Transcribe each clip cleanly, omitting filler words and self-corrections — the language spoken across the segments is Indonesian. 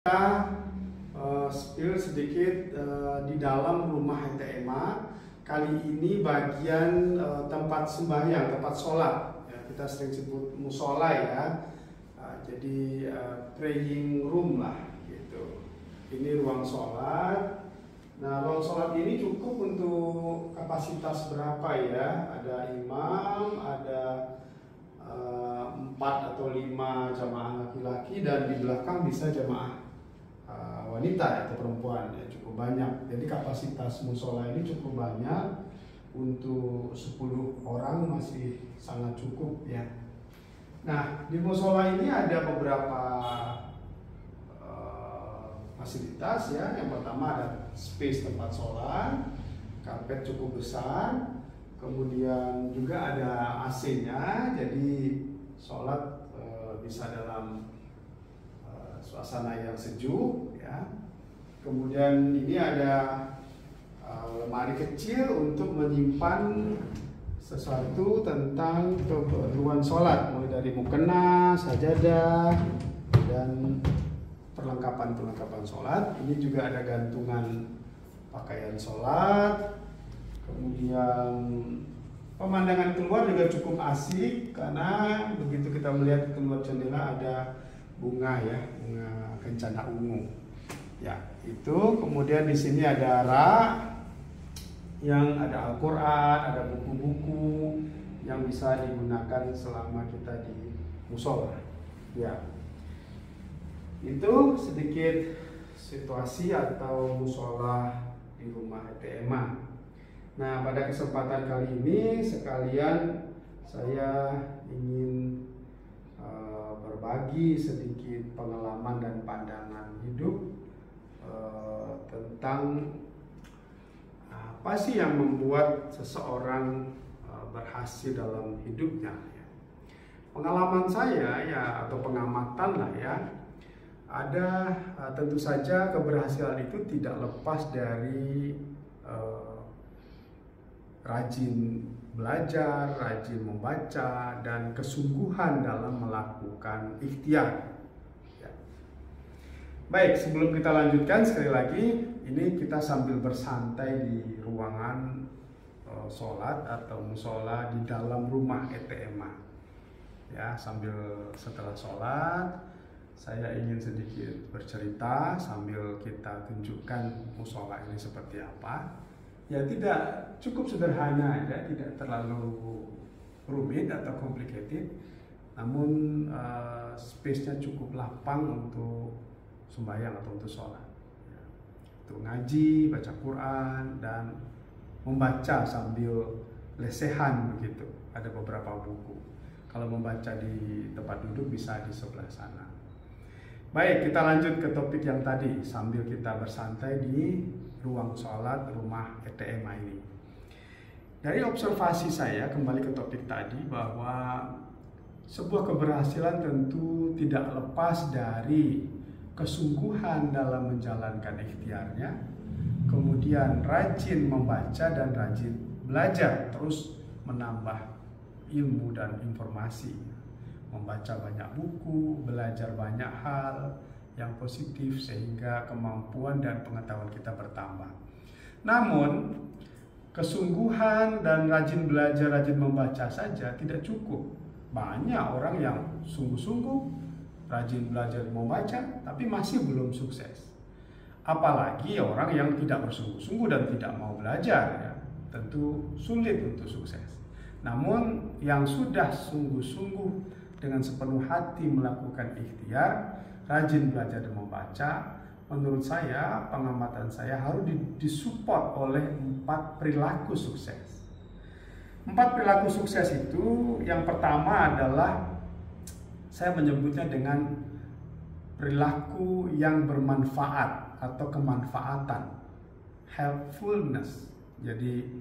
Kita spill sedikit di dalam rumah HTMA. Kali ini bagian tempat sembahyang, tempat sholat. Ya, kita sering sebut musola ya. Jadi praying room lah gitu. Ini ruang sholat. Nah, ruang sholat ini cukup untuk kapasitas berapa ya? Ada imam, ada 4 atau 5 jamaah laki-laki, dan di belakang bisa jamaah wanita atau perempuan, ya cukup banyak. Jadi kapasitas musola ini cukup banyak, untuk 10 orang masih sangat cukup ya. Nah, di musola ini ada beberapa fasilitas ya. Yang pertama ada space tempat sholat, karpet cukup besar, kemudian juga ada AC-nya, jadi sholat bisa dalam suasana yang sejuk ya. Kemudian ini ada lemari kecil untuk menyimpan sesuatu tentang keperluan sholat, mulai dari mukena, sajadah, dan perlengkapan sholat. Ini juga ada gantungan pakaian sholat. Kemudian pemandangan keluar juga cukup asik, karena begitu kita melihat keluar jendela ada bunga ya, bunga kencana ungu. Ya, itu. Kemudian di sini ada rak yang ada Al-Qur'an, ada buku-buku yang bisa digunakan selama kita di musola. Ya. Itu sedikit situasi atau musola di rumah HTMA. Nah, pada kesempatan kali ini sekalian saya ingin berbagi sedikit pengalaman dan pandangan hidup tentang apa sih yang membuat seseorang berhasil dalam hidupnya. Pengalaman saya ya, atau pengamatan lah ya, ada tentu saja keberhasilan itu tidak lepas dari rajin belajar, rajin membaca, dan kesungguhan dalam melakukan ikhtiar. Ya. Baik, sebelum kita lanjutkan, sekali lagi, ini kita sambil bersantai di ruangan sholat atau musola di dalam rumah HTMA. Ya, sambil setelah sholat, saya ingin sedikit bercerita sambil kita tunjukkan musola ini seperti apa. Ya, tidak, cukup sederhana aja, tidak terlalu rumit atau complicated, namun space-nya cukup lapang untuk sembahyang atau untuk sholat ya. Untuk ngaji, baca Quran, dan membaca sambil lesehan begitu. Ada beberapa buku. Kalau membaca di tempat duduk bisa di sebelah sana. Baik, kita lanjut ke topik yang tadi, sambil kita bersantai di ruang sholat rumah HTMA ini. Dari observasi saya, kembali ke topik tadi, bahwa sebuah keberhasilan tentu tidak lepas dari kesungguhan dalam menjalankan ikhtiarnya, kemudian rajin membaca dan rajin belajar, terus menambah ilmu dan informasi, membaca banyak buku, belajar banyak hal yang positif, sehingga kemampuan dan pengetahuan kita bertambah. Namun, kesungguhan dan rajin belajar, rajin membaca saja tidak cukup. Banyak orang yang sungguh-sungguh rajin belajar membaca, tapi masih belum sukses. Apalagi orang yang tidak bersungguh-sungguh dan tidak mau belajar, ya, tentu sulit untuk sukses. Namun, yang sudah sungguh-sungguh dengan sepenuh hati melakukan ikhtiar, rajin belajar dan membaca, menurut saya, pengamatan saya, harus disupport oleh 4 perilaku sukses. 4 perilaku sukses itu, yang pertama adalah saya menyebutnya dengan perilaku yang bermanfaat atau kemanfaatan, helpfulness. Jadi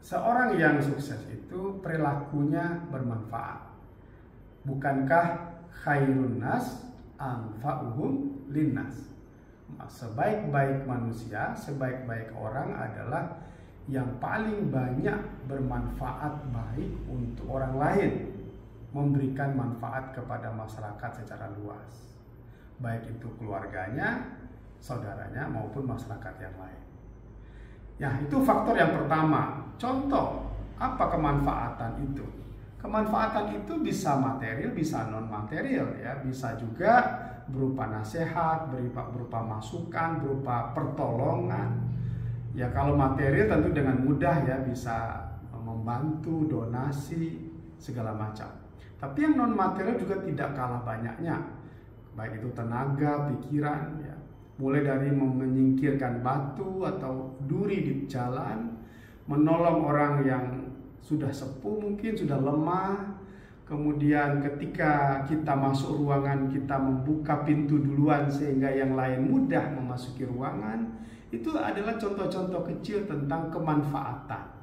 seorang yang sukses itu perilakunya bermanfaat. Bukankah khairun nas anfa'uhum linnas? Sebaik-baik manusia, sebaik-baik orang adalah yang paling banyak bermanfaat baik untuk orang lain, memberikan manfaat kepada masyarakat secara luas. baik itu keluarganya, saudaranya maupun masyarakat yang lain. Ya, itu faktor yang pertama. Contoh, apa kemanfaatan itu? Kemanfaatan itu bisa material, bisa non material ya, bisa juga berupa nasihat, berupa masukan, berupa pertolongan. Ya, kalau material tentu dengan mudah ya, bisa membantu, donasi, segala macam. Tapi yang non material juga tidak kalah banyaknya, baik itu tenaga, pikiran ya, mulai dari menyingkirkan batu atau duri di jalan, menolong orang yang sudah sepuh mungkin, sudah lemah. Kemudian ketika kita masuk ruangan, kita membuka pintu duluan sehingga yang lain mudah memasuki ruangan. Itu adalah contoh-contoh kecil tentang kemanfaatan.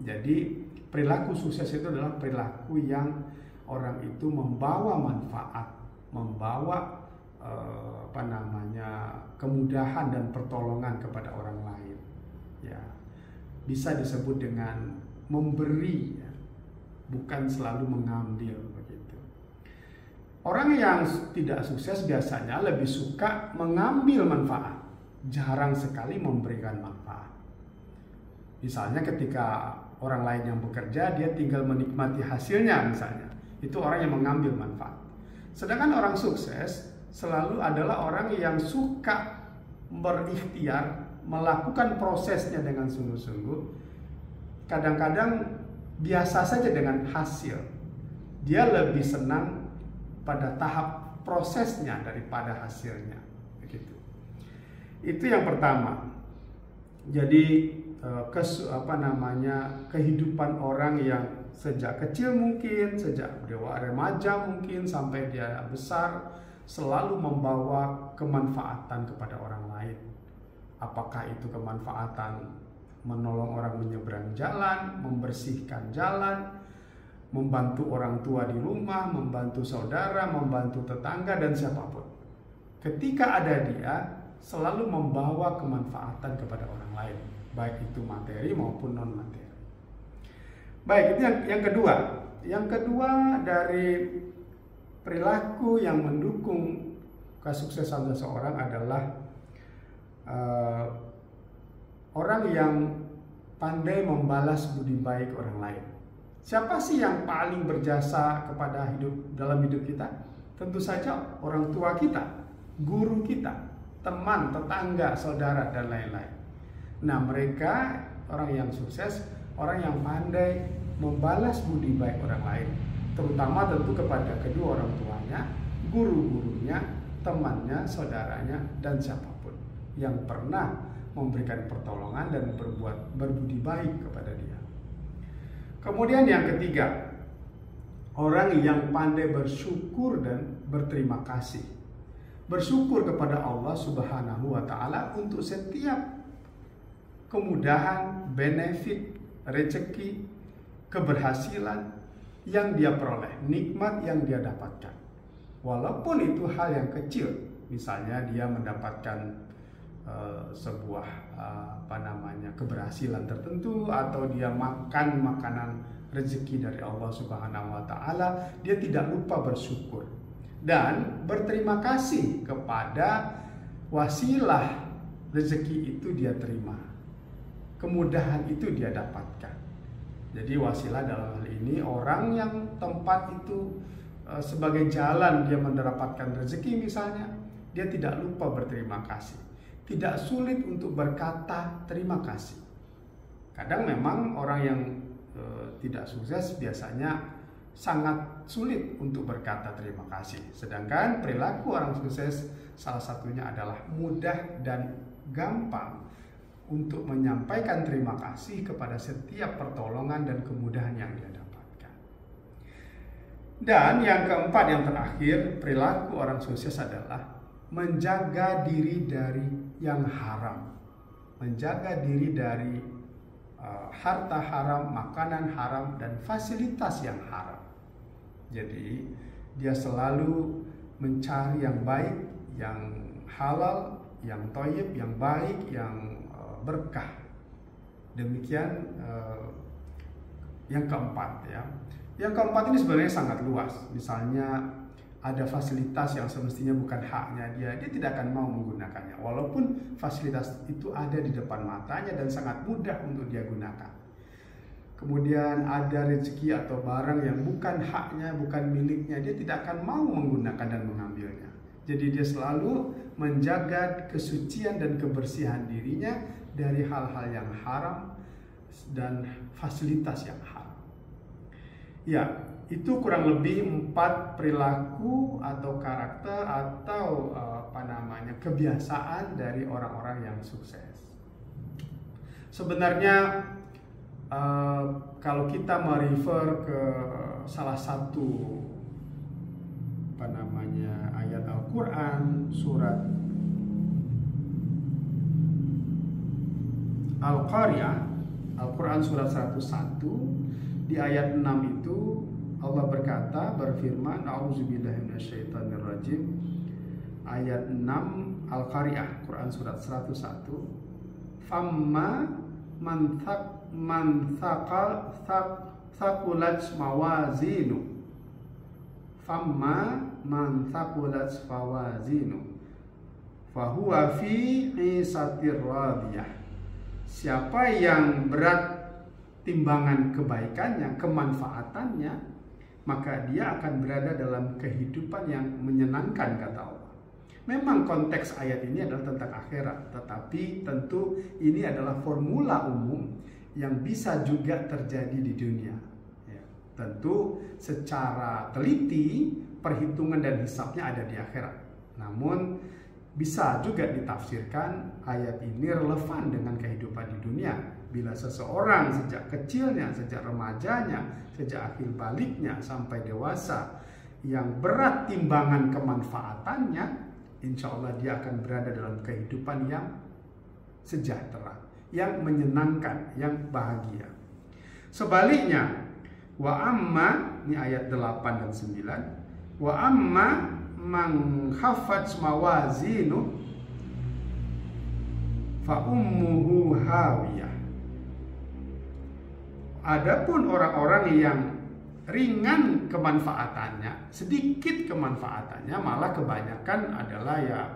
Jadi perilaku sukses itu adalah perilaku yang orang itu membawa manfaat, membawa kemudahan dan pertolongan kepada orang lain. Ya, bisa disebut dengan memberi, ya, bukan selalu mengambil begitu. Orang yang tidak sukses biasanya lebih suka mengambil manfaat, jarang sekali memberikan manfaat. Misalnya ketika orang lain yang bekerja, dia tinggal menikmati hasilnya misalnya. Itu orang yang mengambil manfaat. Sedangkan orang sukses selalu adalah orang yang suka berikhtiar, melakukan prosesnya dengan sungguh-sungguh. Kadang-kadang biasa saja dengan hasil. Dia lebih senang pada tahap prosesnya daripada hasilnya. Begitu. Itu yang pertama. Jadi kehidupan orang yang sejak kecil mungkin, sejak remaja mungkin sampai dia besar, selalu membawa kemanfaatan kepada orang lain. Apakah itu kemanfaatan menolong orang menyeberang jalan, membersihkan jalan, membantu orang tua di rumah, membantu saudara, membantu tetangga, dan siapapun. Ketika ada dia, selalu membawa kemanfaatan kepada orang lain, baik itu materi maupun non materi. Baik, itu yang kedua. Yang kedua dari perilaku yang mendukung kesuksesan seseorang adalah orang yang pandai membalas budi baik orang lain. Siapa sih yang paling berjasa kepada dalam hidup kita? Tentu saja orang tua kita, guru kita, teman, tetangga, saudara, dan lain-lain. Nah, mereka orang yang sukses, orang yang pandai membalas budi baik orang lain, terutama tentu kepada kedua orang tuanya, guru-gurunya, temannya, saudaranya, dan siapapun yang pernah memberikan pertolongan dan berbudi baik kepada dia. Kemudian yang ketiga, orang yang pandai bersyukur dan berterima kasih. Bersyukur kepada Allah Subhanahu wa Ta'ala untuk setiap kemudahan, benefit, rezeki, keberhasilan yang dia peroleh, nikmat yang dia dapatkan. Walaupun itu hal yang kecil, misalnya dia mendapatkan sebuah keberhasilan tertentu, atau dia makan makanan rezeki dari Allah Subhanahu wa Ta'ala, dia tidak lupa bersyukur dan berterima kasih kepada wasilah rezeki itu dia terima, kemudahan itu dia dapatkan. Jadi wasilah dalam hal ini orang yang tempat itu sebagai jalan dia mendapatkan rezeki misalnya, dia tidak lupa berterima kasih. Tidak sulit untuk berkata terima kasih. Kadang memang orang yang tidak sukses biasanya sangat sulit untuk berkata terima kasih. Sedangkan perilaku orang sukses salah satunya adalah mudah dan gampang untuk menyampaikan terima kasih kepada setiap pertolongan dan kemudahan yang dia dapatkan. Dan yang keempat, yang terakhir, perilaku orang sukses adalah menjaga diri dari yang haram, menjaga diri dari harta haram, makanan haram, dan fasilitas yang haram. Jadi dia selalu mencari yang baik, yang halal, yang thayyib, yang baik, yang berkah. Demikian yang keempat ya. Yang keempat ini sebenarnya sangat luas. Misalnya ada fasilitas yang semestinya bukan haknya dia tidak akan mau menggunakannya. Walaupun fasilitas itu ada di depan matanya dan sangat mudah untuk dia gunakan. Kemudian ada rezeki atau barang yang bukan haknya, bukan miliknya, dia tidak akan mau menggunakan dan mengambilnya. Jadi dia selalu menjaga kesucian dan kebersihan dirinya dari hal-hal yang haram dan fasilitas yang haram. Ya, itu kurang lebih 4 perilaku atau karakter atau kebiasaan dari orang-orang yang sukses. Sebenarnya kalau kita merefer ke salah satu ayat Al-Quran, surat Al-Qariyah, Al-Quran surat 101, di ayat 6 itu Allah berfirman, A'udzubillahi minasyaitonirrajim. Ayat 6 Al-Qariyah, Quran surat 101. Famma man thaqulat mawazinu. Famma man thaqulat mawazinu fahuwa fi 'isatir radiyah. Siapa yang berat timbangan kebaikannya, kemanfaatannya, maka dia akan berada dalam kehidupan yang menyenangkan, kata Allah. Memang konteks ayat ini adalah tentang akhirat, tetapi tentu ini adalah formula umum yang bisa juga terjadi di dunia. Ya, tentu secara teliti perhitungan dan hisabnya ada di akhirat. Namun bisa juga ditafsirkan ayat ini relevan dengan kehidupan di dunia. Bila seseorang sejak kecilnya, sejak remajanya, sejak akhir baliknya sampai dewasa yang berat timbangan kemanfaatannya, insya Allah dia akan berada dalam kehidupan yang sejahtera, yang menyenangkan, yang bahagia. Sebaliknya, wa amma, ini ayat 8 dan 9, wa amma man khaffat mawazinu fa ummuhu hawiyah. Adapun orang-orang yang ringan kemanfaatannya, sedikit kemanfaatannya, malah kebanyakan adalah ya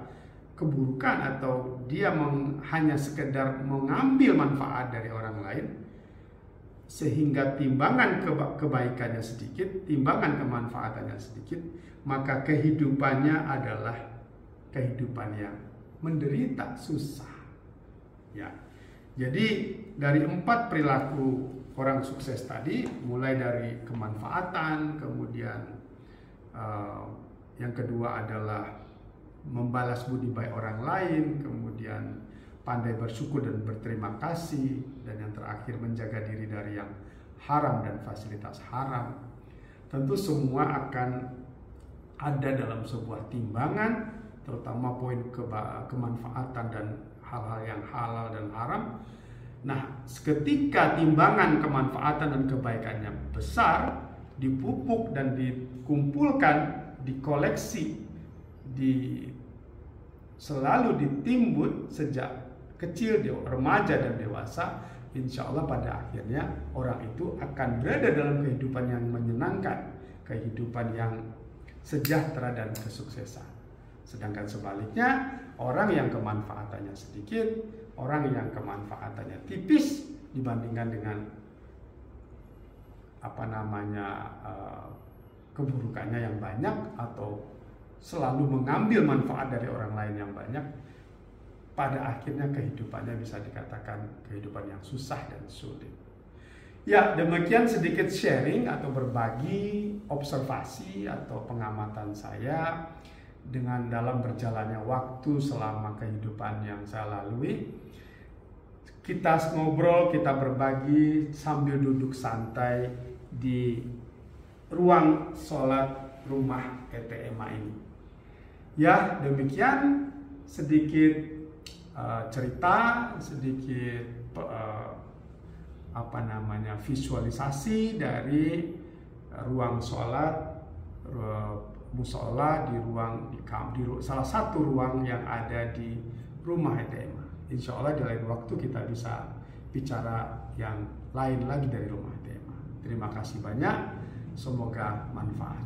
keburukan atau dia hanya sekedar mengambil manfaat dari orang lain, sehingga timbangan kebaikannya sedikit, timbangan kemanfaatannya sedikit, maka kehidupannya adalah kehidupan yang menderita, susah. Ya, jadi dari 4 perilaku orang sukses tadi, mulai dari kemanfaatan, kemudian yang kedua adalah membalas budi baik orang lain, kemudian pandai bersyukur dan berterima kasih, dan yang terakhir menjaga diri dari yang haram dan fasilitas haram. Tentu semua akan ada dalam sebuah timbangan, terutama poin kemanfaatan dan hal-hal yang halal dan haram. Nah, ketika timbangan kemanfaatan dan kebaikannya besar, dipupuk dan dikumpulkan, dikoleksi, selalu ditimbun sejak kecil, remaja dan dewasa, insya Allah pada akhirnya orang itu akan berada dalam kehidupan yang menyenangkan, kehidupan yang sejahtera dan kesuksesan. Sedangkan sebaliknya, orang yang kemanfaatannya sedikit, orang yang kemanfaatannya tipis dibandingkan dengan keburukannya yang banyak, atau selalu mengambil manfaat dari orang lain yang banyak, pada akhirnya kehidupannya bisa dikatakan kehidupan yang susah dan sulit. Ya, demikian sedikit sharing atau berbagi observasi atau pengamatan saya dengan dalam berjalannya waktu selama kehidupan yang saya lalui. Kita ngobrol, kita berbagi sambil duduk santai di ruang sholat rumah ETMA ini. Ya, demikian sedikit cerita, sedikit visualisasi dari ruang sholat musola di salah satu ruang yang ada di rumah ETMA. Insya Allah di lain waktu kita bisa bicara yang lain lagi dari rumah ETMA. Terima kasih banyak, semoga manfaat.